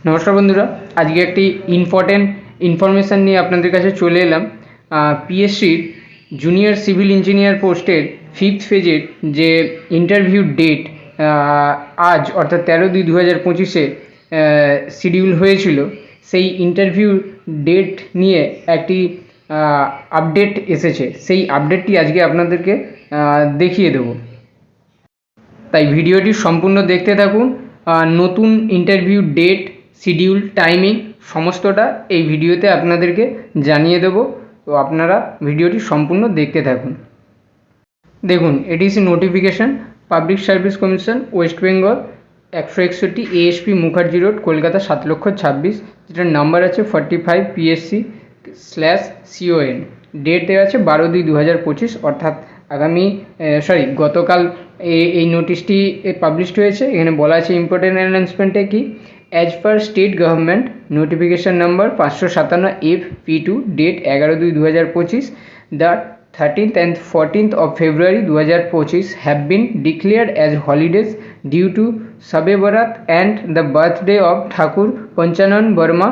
নমস্কার বন্ধুরা, আজকে একটি ইম্পর্টেন্ট ইনফরমেশান নিয়ে আপনাদের কাছে চলে এলাম। পিএসসির জুনিয়র সিভিল ইঞ্জিনিয়ার পোস্টের 5th ফেজের যে ইন্টারভিউ ডেট আজ অর্থাৎ 13/2/2025 শিডিউল হয়েছিল, সেই ইন্টারভিউ ডেট নিয়ে একটি আপডেট এসেছে। সেই আপডেটটি আজকে আপনাদেরকে দেখিয়ে দেব, তাই ভিডিওটি সম্পূর্ণ দেখতে থাকুন। নতুন ইন্টারভিউ ডেট, শিডিউল, টাইমিং সমস্তটা এই ভিডিওতে আপনাদেরকে জানিয়ে দেব, তো আপনারা ভিডিওটি সম্পূর্ণ দেখতে থাকুন। দেখুন, ADC notification, public service commission, West Bengal, 161 ASP Mukherjee road, Kolkata 7,26,000, যেটার নাম্বার আছে 45 PSC/CON। ডেট দেওয়া আছে 12/2/2025, অর্থাৎ গতকাল এই নোটিশটি পাবলিশড হয়েছে। এখানে বলা আছে ইম্পর্টেন্ট অ্যানাউন্সমেন্টে কি, as per state government notification number 557 FP2 date 11/2/2025, the 13th and 14th of February 2025 have been declared as holidays due to Shabe Barat and the birthday of Thakur Panchanan Verma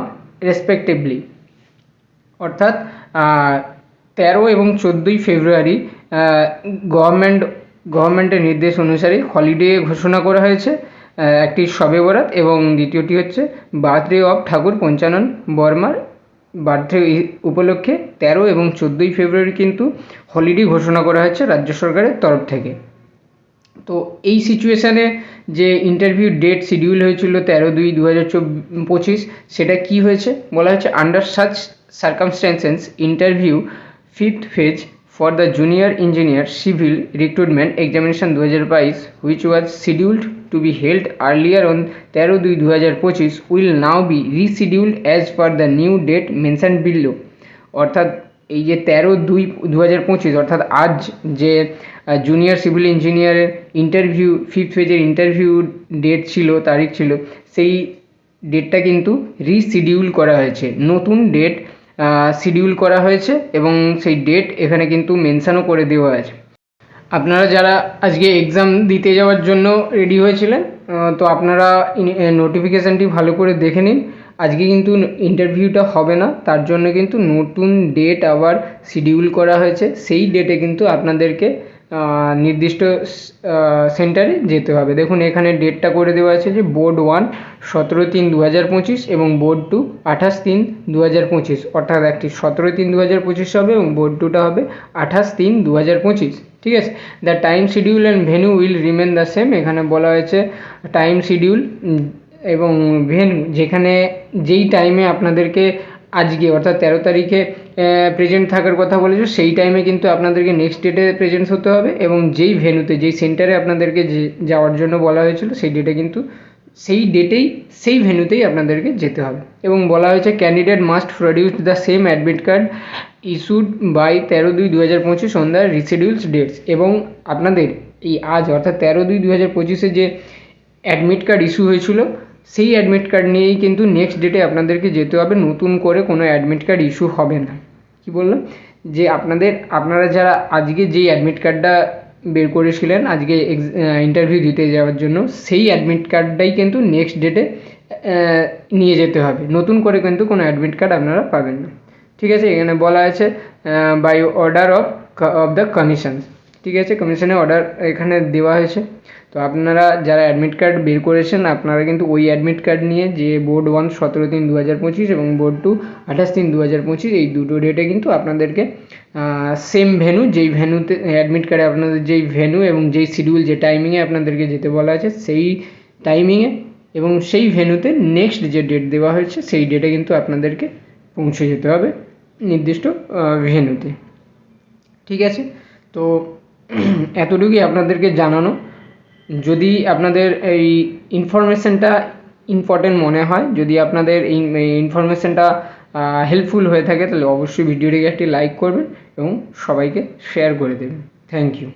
respectively। অর্থাৎ 13 এবং 14 ফেব্রুয়ারি গভর্নমেন্টের নির্দেশ অনুসারে holiday ঘোষণা করা হয়েছে। একটি শবে বরাত এবং দ্বিতীয়টি হচ্ছে বার্থডে অফ ঠাকুর পঞ্চানন বর্মার বার্থডে উপলক্ষে 13 এবং 14 ফেব্রুয়ারি কিন্তু হলিডে ঘোষণা করা হয়েছে রাজ্য সরকারের তরফ থেকে। তো এই সিচুয়েশানে যে ইন্টারভিউ ডেট শিডিউল হয়েছিল 13/2/2025, সেটা কি হয়েছে বলা হচ্ছে, under such circumstances interview 5th phase for the junior engineer civil recruitment examination 2022 which was scheduled to be held earlier on 13/2/2025 will now be rescheduled as per the new date mentioned below। অর্থাৎ এই যে 13/2/2025 অর্থাৎ আজ যে junior civil ইঞ্জিনিয়ারের interview 5th ফেজের interview date ছিল, তারিখ ছিল, সেই ডেটটা কিন্তু রিশিডিউল করা হয়েছে, নতুন ডেট শিডিউল করা হয়েছে এবং সেই ডেট এখানে কিন্তু মেনশানও করে দেওয়া আছে। আপনারা যারা আজকে এক্সাম দিতে যাওয়ার জন্য রেডি হয়েছিলেন, তো আপনারা নোটিফিকেশানটি ভালো করে দেখে নিন। আজকে কিন্তু ইন্টারভিউটা হবে না, তার জন্য কিন্তু নতুন ডেট আবার শিডিউল করা হয়েছে। সেই ডেটে কিন্তু আপনাদেরকে নির্দিষ্ট সেন্টারে যেতে হবে। দেখুন, এখানে ডেটটা করে দেওয়া আছে যে বোর্ড 1 17/3/2025 এবং বোর্ড 2 28/3/2025, অর্থাৎ একটি 17/3/2025 হবে এবং বোর্ড 2টা হবে 28/3/2025। ঠিক আছে। The time schedule and venue will remain the same. এখানে বলা হয়েছে টাইম শিডিউল এবং ভেন্যু, যেখানে যেই টাইমে আপনাদেরকে আজকে অর্থাৎ 13 তারিখে প্রেজেন্ট থাকার কথা বলেছে, সেই টাইমে কিন্তু আপনাদেরকে নেক্সট ডেটে প্রেজেন্ট হতে হবে এবং যেই ভেন্যুতে, যেই সেন্টারে আপনাদেরকে যাওয়ার জন্য বলা হয়েছিল, সেই ডেটে কিন্তু সেই ভেন্যুতেই আপনাদেরকে যেতে হবে। এবং বলা হয়েছে candidate must produce the same admit card issued by 13/2/2025 on the rescheduled dates. এবং আপনাদের এই আজ অর্থাৎ 13/2/2025 যে অ্যাডমিট কার্ড ইস্যু হয়েছিল, সেই অ্যাডমিট কার্ড নিয়েই কিন্তু নেক্সট ডেটে আপনাদেরকে যেতে হবে, নতুন করে কোনো অ্যাডমিট কার্ড ইস্যু হবে না। কি বললাম, যে আপনারা যারা আজকে যেই অ্যাডমিট কার্ডটা বের করেছিলেন আজকে ইন্টারভিউ দিতে যাওয়ার জন্য, সেই অ্যাডমিট কার্ডটাই কিন্তু নেক্সট ডেটে নিয়ে যেতে হবে, নতুন করে কিন্তু কোনো অ্যাডমিট কার্ড আপনারা পাবেন না। ঠিক আছে। এখানে বলা আছে by order of the commission. ঠিক আছে, কমিশনের অর্ডার এখানে দেওয়া হয়েছে। তো আপনারা যারা অ্যাডমিট কার্ড বের করেছেন, আপনারা কিন্তু ওই অ্যাডমিট কার্ড নিয়ে যে বোর্ড 1 17/3/2025 এবং বোর্ড 2 28/3/2025, এই দুটো ডেটে কিন্তু আপনাদেরকে সেম ভেন্যু, যেই ভেন্যুতে অ্যাডমিট কার্ডে আপনাদের যেই ভেন্যু এবং যেই শিডিউল, যে টাইমিংয়ে আপনাদেরকে যেতে বলা আছে, সেই টাইমিংয়ে এবং সেই ভেন্যুতে নেক্সট যে ডেট দেওয়া হয়েছে, সেই ডেটে কিন্তু আপনাদেরকে পৌঁছে যেতে হবে নির্দিষ্ট ভেন্যুতে। ঠিক আছে। তো এতটুকুই আপনাদেরকে জানানো। যদি আপনাদের এই ইনফরমেশানটা ইম্পর্টেন্ট মনে হয়, যদি আপনাদের এই ইনফরমেশানটা হেল্পফুল হয়ে থাকে, তাহলে অবশ্যই ভিডিওটিকে একটি লাইক করবেন এবং সবাইকে শেয়ার করে দেবেন। Thank you.